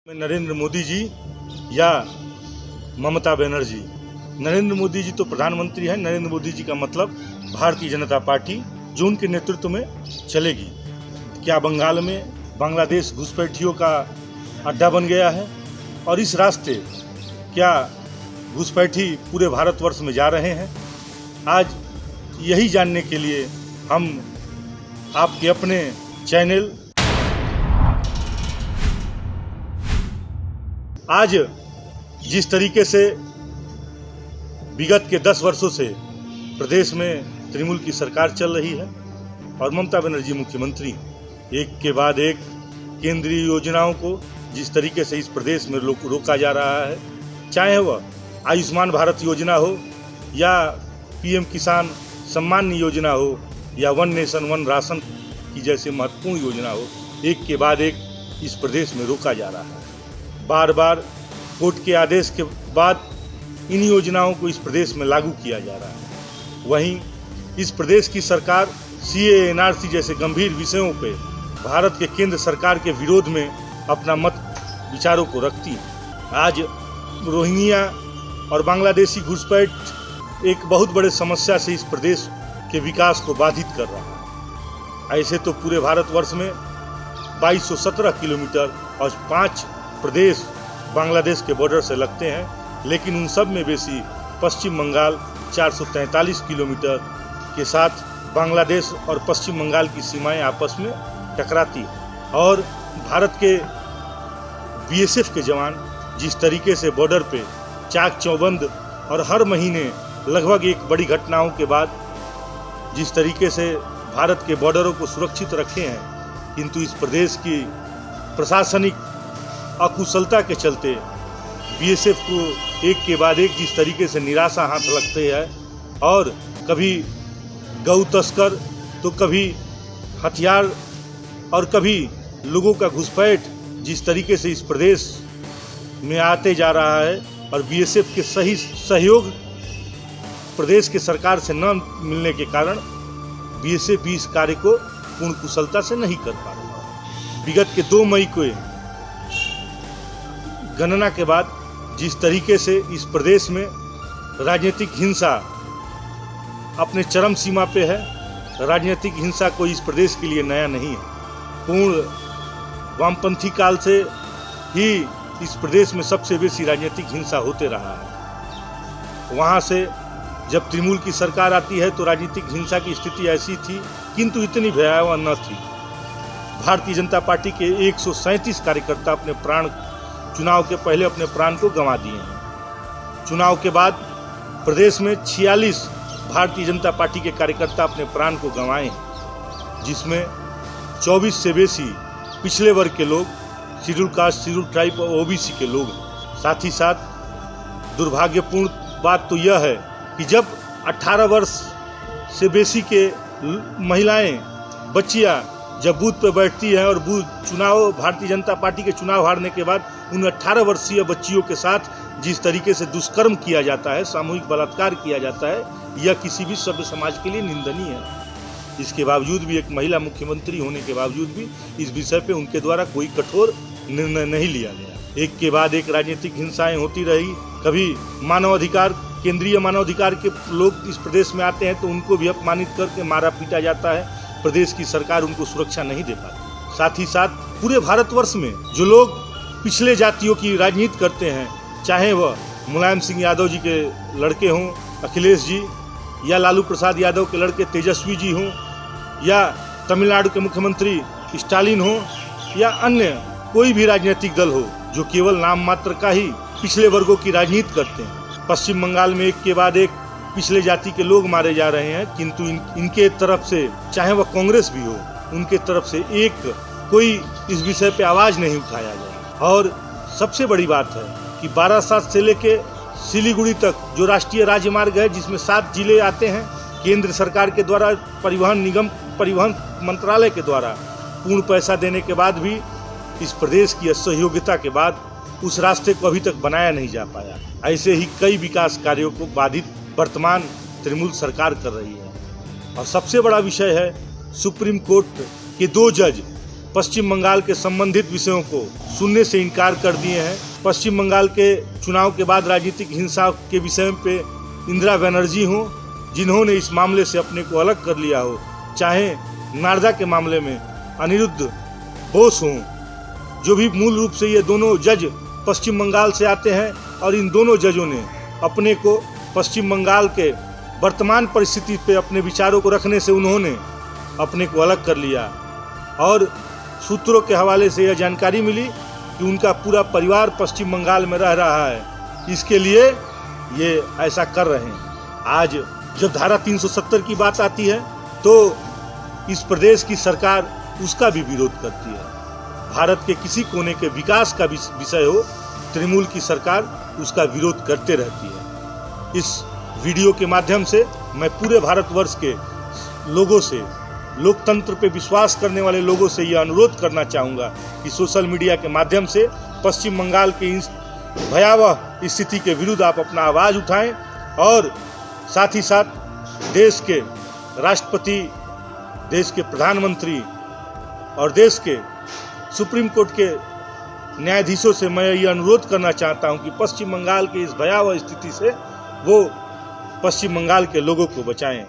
नरेंद्र मोदी जी या ममता बनर्जी। नरेंद्र मोदी जी तो प्रधानमंत्री हैं। नरेंद्र मोदी जी का मतलब भारतीय जनता पार्टी जो उनके नेतृत्व में चलेगी। क्या बंगाल में बांग्लादेश घुसपैठियों का अड्डा बन गया है और इस रास्ते क्या घुसपैठी पूरे भारतवर्ष में जा रहे हैं? आज यही जानने के लिए हम आपके अपने चैनल आज जिस तरीके से विगत के 10 वर्षों से प्रदेश में तृणमूल की सरकार चल रही है और ममता बनर्जी मुख्यमंत्री, एक के बाद एक केंद्रीय योजनाओं को जिस तरीके से इस प्रदेश में रोका जा रहा है, चाहे वह आयुष्मान भारत योजना हो या पीएम किसान सम्मान योजना हो या वन नेशन वन राशन की जैसे महत्वपूर्ण योजना हो, एक के बाद एक इस प्रदेश में रोका जा रहा है। बार बार कोर्ट के आदेश के बाद इन योजनाओं को इस प्रदेश में लागू किया जा रहा है। वहीं इस प्रदेश की सरकार सीएए एनआरसी जैसे गंभीर विषयों पे भारत के केंद्र सरकार के विरोध में अपना मत विचारों को रखती है। आज रोहिंग्या और बांग्लादेशी घुसपैठ एक बहुत बड़े समस्या से इस प्रदेश के विकास को बाधित कर रहा है। ऐसे तो पूरे भारतवर्ष में 2217 किलोमीटर और 5 प्रदेश बांग्लादेश के बॉर्डर से लगते हैं, लेकिन उन सब में बेसी पश्चिम बंगाल 443 किलोमीटर के साथ बांग्लादेश और पश्चिम बंगाल की सीमाएं आपस में टकराती हैं। और भारत के बीएसएफ के जवान जिस तरीके से बॉर्डर पे चाक चौबंद और हर महीने लगभग एक बड़ी घटनाओं के बाद जिस तरीके से भारत के बॉर्डरों को सुरक्षित रखे हैं, किंतु इस प्रदेश की प्रशासनिक अकुशलता के चलते बीएसएफ को एक के बाद एक जिस तरीके से निराशा हाथ लगते हैं और कभी गौ तस्कर तो कभी हथियार और कभी लोगों का घुसपैठ जिस तरीके से इस प्रदेश में आते जा रहा है और बीएसएफ के सही सहयोग प्रदेश के सरकार से न मिलने के कारण बीएसएफ भी इस कार्य को पूर्ण कुशलता से नहीं कर पा रहा। विगत के 2 मई को गणना के बाद जिस तरीके से इस प्रदेश में राजनीतिक हिंसा अपने चरम सीमा पे है, राजनीतिक हिंसा कोई इस प्रदेश के लिए नया नहीं है। पूर्ण वामपंथी काल से ही इस प्रदेश में सबसे बेसी राजनीतिक हिंसा होते रहा है। वहाँ से जब तृणमूल की सरकार आती है तो राजनीतिक हिंसा की स्थिति ऐसी थी, किंतु इतनी भयावह न थी। भारतीय जनता पार्टी के 137 कार्यकर्ता अपने प्राण चुनाव के पहले अपने प्राण को गंवा दिए हैं। चुनाव के बाद प्रदेश में 46 भारतीय जनता पार्टी के कार्यकर्ता अपने प्राण को गंवाए हैं, जिसमें 24 से बेसी पिछले वर्ग के लोग, शेड्यूल कास्ट, शेड्यूल ट्राइब और ओबीसी के लोग हैं। साथ ही साथ दुर्भाग्यपूर्ण बात तो यह है कि जब 18 वर्ष से बेसी के महिलाएं, बच्चियां जब बूथ पर बैठती हैं और चुनाव भारतीय जनता पार्टी के चुनाव हारने के बाद उन 18 वर्षीय बच्चियों के साथ जिस तरीके से दुष्कर्म किया जाता है, सामूहिक बलात्कार किया जाता है, यह किसी भी सभ्य समाज के लिए निंदनीय है। इसके बावजूद भी, एक महिला मुख्यमंत्री होने के बावजूद भी इस विषय पे उनके द्वारा कोई कठोर निर्णय नहीं लिया गया। एक के बाद एक राजनीतिक हिंसाएं होती रही। कभी मानवाधिकार, केंद्रीय मानवाधिकार के लोग इस प्रदेश में आते हैं तो उनको भी अपमानित करके मारा पीटा जाता है। प्रदेश की सरकार उनको सुरक्षा नहीं दे पाती। साथ ही साथ पूरे भारतवर्ष में जो लोग पिछले जातियों की राजनीति करते हैं, चाहे वह मुलायम सिंह यादव जी के लड़के हों अखिलेश जी, या लालू प्रसाद यादव के लड़के तेजस्वी जी हों, या तमिलनाडु के मुख्यमंत्री स्टालिन हों, या अन्य कोई भी राजनीतिक दल हो जो केवल नाम मात्र का ही पिछले वर्गों की राजनीति करते हैं। पश्चिम बंगाल में एक के बाद एक पिछले जाति के लोग मारे जा रहे हैं, किंतु इनके तरफ से, चाहे वह कांग्रेस भी हो, उनके तरफ से एक कोई इस विषय पे आवाज़ नहीं उठाया गया। और सबसे बड़ी बात है कि बारासात से लेके सिलीगुड़ी तक जो राष्ट्रीय राजमार्ग है, जिसमें 7 जिले आते हैं, केंद्र सरकार के द्वारा परिवहन मंत्रालय के द्वारा पूर्ण पैसा देने के बाद भी इस प्रदेश की असहयोगिता के बाद उस रास्ते को अभी तक बनाया नहीं जा पाया। ऐसे ही कई विकास कार्यों को बाधित वर्तमान तृणमूल सरकार कर रही है। और सबसे बड़ा विषय है सुप्रीम कोर्ट के 2 जज पश्चिम बंगाल के संबंधित विषयों को सुनने से इनकार कर दिए हैं। पश्चिम बंगाल के चुनाव के बाद राजनीतिक हिंसा के विषय पे इंदिरा बनर्जी हों, जिन्होंने इस मामले से अपने को अलग कर लिया हो, चाहे नारदा के मामले में अनिरुद्ध बोस हों, जो भी मूल रूप से ये दोनों जज पश्चिम बंगाल से आते हैं, और इन दोनों जजों ने अपने को पश्चिम बंगाल के वर्तमान परिस्थिति पे अपने विचारों को रखने से उन्होंने अपने को अलग कर लिया। और सूत्रों के हवाले से यह जानकारी मिली कि उनका पूरा परिवार पश्चिम बंगाल में रह रहा है, इसके लिए ये ऐसा कर रहे हैं। आज जब धारा 370 की बात आती है तो इस प्रदेश की सरकार उसका भी विरोध करती है। भारत के किसी कोने के विकास का विषय हो, तृणमूल की सरकार उसका विरोध करते रहती है। इस वीडियो के माध्यम से मैं पूरे भारतवर्ष के लोगों से, लोकतंत्र पे विश्वास करने वाले लोगों से यह अनुरोध करना चाहूँगा कि सोशल मीडिया के माध्यम से पश्चिम बंगाल की इस भयावह स्थिति के विरुद्ध आप अपना आवाज़ उठाएं, और साथ ही साथ देश के राष्ट्रपति, देश के प्रधानमंत्री और देश के सुप्रीम कोर्ट के न्यायाधीशों से मैं ये अनुरोध करना चाहता हूं कि पश्चिम बंगाल की इस भयावह स्थिति से वो पश्चिम बंगाल के लोगों को बचाएं।